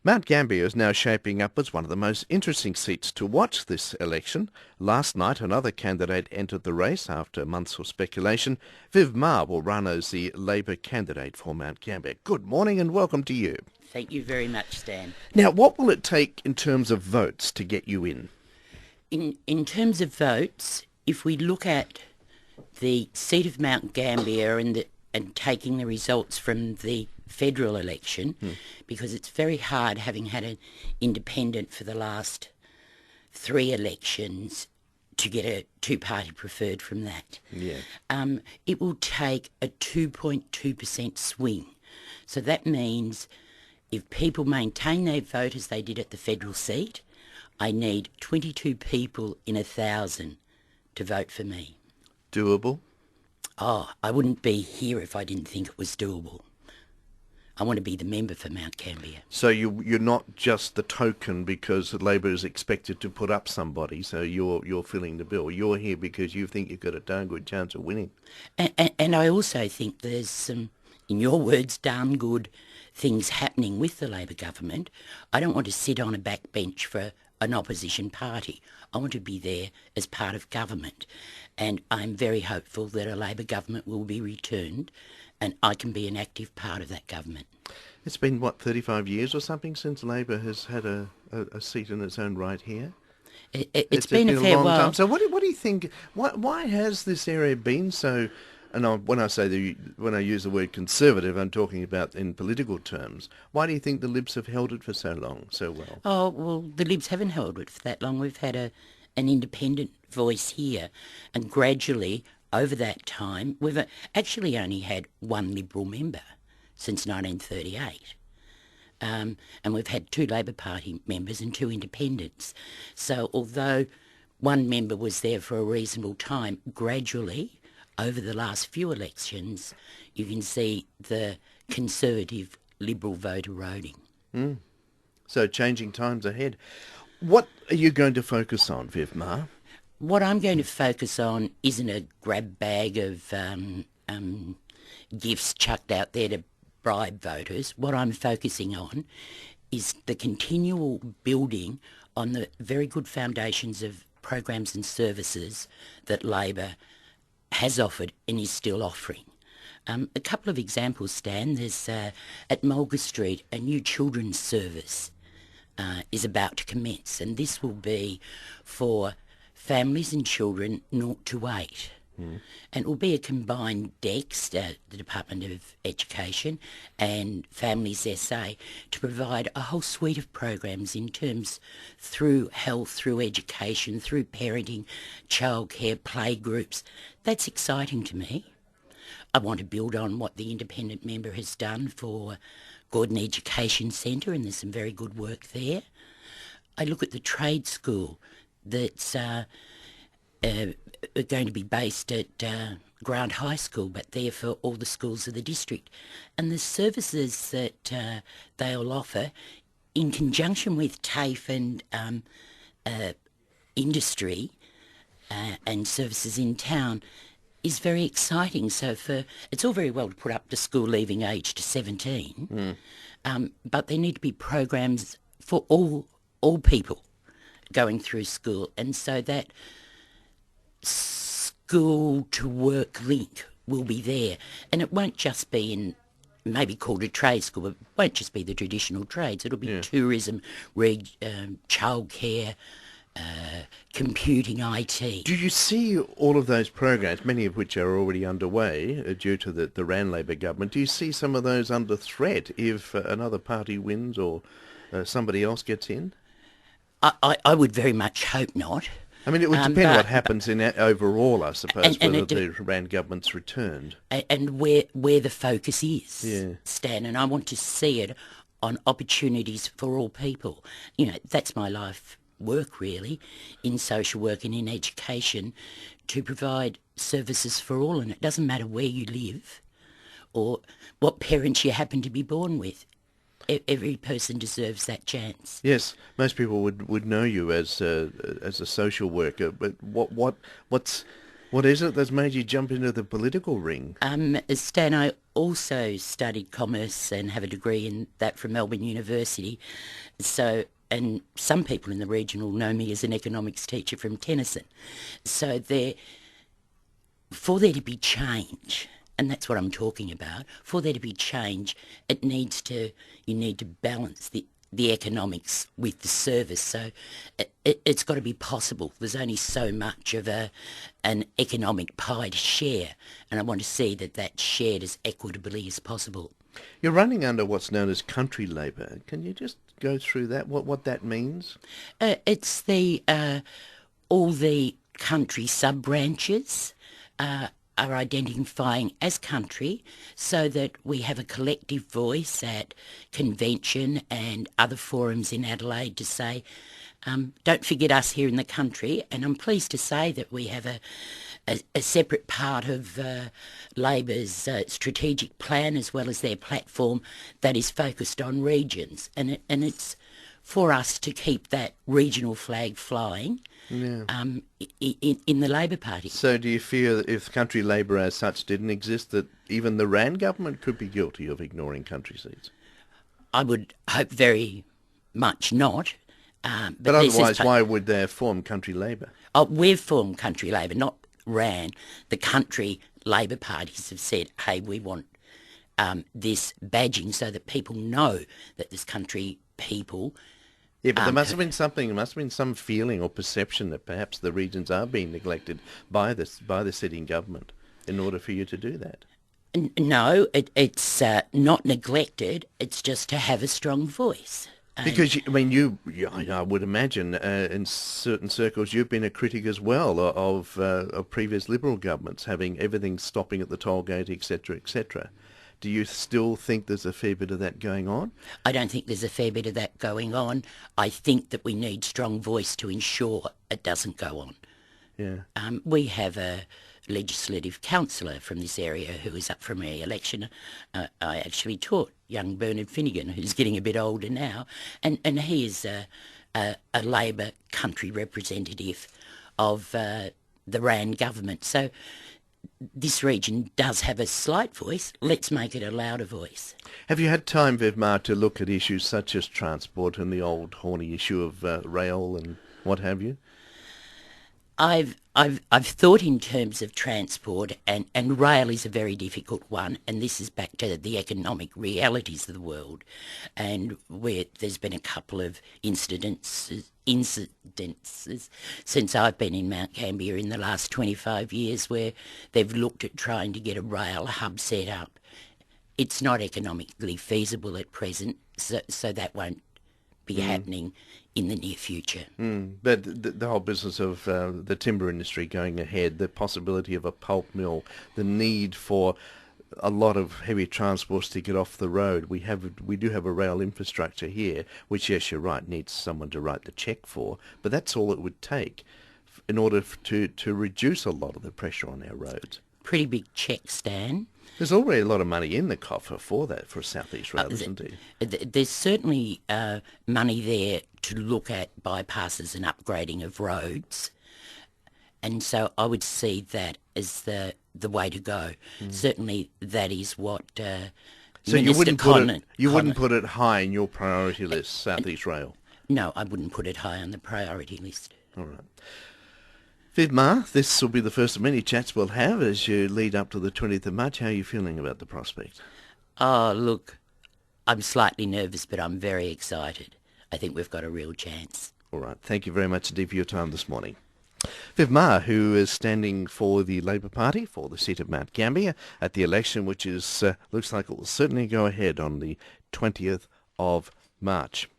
Mount Gambier is now shaping up as one of the most interesting seats to watch this election. Last night, another candidate entered the race after months of speculation. Viv Maher will run as the Labor candidate for Mount Gambier. Good morning and welcome to you. Thank you very much, Stan. Now, what will it take in terms of votes to get you in? In terms of votes, if we look at the seat of Mount Gambier and taking the results from the federal election, because it's very hard, having had an independent for the last 3 elections, to get a two-party preferred from that. Yeah. It will take a 2.2% swing. So that means if people maintain their vote as they did at the federal seat, I need 22 people in 1,000 to vote for me. Doable? Oh, I wouldn't be here if I didn't think it was doable. I want to be the member for Mount Gambier. So you're not just the token because Labor is expected to put up somebody, so you're filling the bill. You're here because you think you've got a darn good chance of winning. And I also think there's some, in your words, darn good things happening with the Labor government. I don't want to sit on a backbench for an opposition party. I want to be there as part of government. And I'm very hopeful that a Labor government will be returned and I can be an active part of that government. It's been, 35 years or something since Labor has had a seat in its own right here? It's been a fair long while. time. So what do you think, why has this area been so, and when I use the word conservative, I'm talking about in political terms. Why do you think the Libs have held it for so long, so well? Oh, well, the Libs haven't held it for that long. We've had an independent voice here, and gradually, over that time, we've actually only had one Liberal member since 1938. And we've had 2 Labor Party members and 2 independents. So although one member was there for a reasonable time, gradually, over the last few elections, you can see the Conservative Liberal vote eroding. So changing times ahead. What are you going to focus on, Viv Maher? What I'm going to focus on isn't a grab bag of gifts chucked out there to bribe voters. What I'm focusing on is the continual building on the very good foundations of programs and services that Labor has offered and is still offering. A couple of examples, Stan. There's at Mulga Street a new children's service is about to commence, and this will be for families and children 0 to 8. And it will be a combined DEX, the Department of Education, and Families SA, to provide a whole suite of programs in terms through health, through education, through parenting, childcare, play groups. That's exciting to me. I want to build on what the independent member has done for Gordon Education Centre, and there's some very good work there. I look at the trade school that's going to be based at Grant High School, but there for all the schools of the district. And the services that they'll offer in conjunction with TAFE and industry and services in town is very exciting. So it's all very well to put up the school leaving age to 17, but there need to be programs for all people going through school, and so that school to work link will be there. And it won't just be in, maybe called a trade school, but it won't just be the traditional trades. It'll be tourism, childcare, computing, IT. Do you see all of those programs, many of which are already underway due to the Rand Labor government, do you see some of those under threat if another party wins or somebody else gets in? I would very much hope not. I mean, it would depend what happens in overall, I suppose, whether the Rand government's returned. And where the focus is, Stan, and I want to see it on opportunities for all people. You know, that's my life work, really, in social work and in education, to provide services for all. And it doesn't matter where you live or what parents you happen to be born with. Every person deserves that chance. Yes, most people would know you as a social worker, but what's What is it that's made you jump into the political ring? Stan, I also studied commerce and have a degree in that from Melbourne University. So, and some people in the region will know me as an economics teacher from Tennyson. So for there to be change, and that's what I'm talking about, for there to be change, you need to balance the economics with the service. So it's got to be possible. There's only so much of an economic pie to share, and I want to see that that's shared as equitably as possible. You're running under what's known as country labour. Can you just go through that, what that means? It's all the country sub-branches are identifying as country so that we have a collective voice at convention and other forums in Adelaide to say, don't forget us here in the country. And I'm pleased to say that we have a separate part of Labor's strategic plan as well as their platform that is focused on regions. And it's for us to keep that regional flag flying. Yeah. In the Labor Party. So do you fear that if country labour as such didn't exist, that even the Rand government could be guilty of ignoring country seats? I would hope very much not. But otherwise, why would they have formed country labour? Oh, we've formed country Labor, not Rand. The country Labor parties have said, hey, we want this badging so that people know that there's country people. Yeah, but there must have been some feeling or perception that perhaps the regions are being neglected by the sitting government in order for you to do that. No, it's not neglected. It's just to have a strong voice. Because, I would imagine in certain circles you've been a critic as well of previous Liberal governments having everything stopping at the toll gate, etc., etc. Do you still think there's a fair bit of that going on? I don't think there's a fair bit of that going on. I think that we need strong voice to ensure it doesn't go on. Yeah. We have a legislative councillor from this area who is up for re-election. I actually taught young Bernard Finnegan, who's getting a bit older now, and he is a Labor country representative of the Rand government. So this region does have a slight voice. Let's make it a louder voice. Have you had time, Viv Maher, to look at issues such as transport and the old horny issue of rail and what have you? I've thought in terms of transport, and rail is a very difficult one, and this is back to the economic realities of the world, and where there's been a couple of incidences since I've been in Mount Gambier in the last 25 years where they've looked at trying to get a rail hub set up. It's not economically feasible at present, so that won't be happening in the near future. But the whole business of the timber industry going ahead, the possibility of a pulp mill, the need for a lot of heavy transports to get off the road. We do have a rail infrastructure here, which, yes, you're right, needs someone to write the cheque for, but that's all it would take in order to reduce a lot of the pressure on our roads. Pretty big cheque, Stan. There's already a lot of money in the coffer for that, for South East Rail, isn't there? There's certainly money there to look at bypasses and upgrading of roads. And so I would see that as the way to go. Certainly that is what So you wouldn't put it high in your priority list, South East Rail? No, I wouldn't put it high on the priority list. All right. Viv Maher, this will be the first of many chats we'll have as you lead up to the 20th of March. How are you feeling about the prospect? Oh, look, I'm slightly nervous, but I'm very excited. I think we've got a real chance. All right. Thank you very much indeed for your time this morning. Viv Maher, who is standing for the Labor Party for the seat of Mount Gambier at the election, which is looks like it will certainly go ahead on the 20th of March.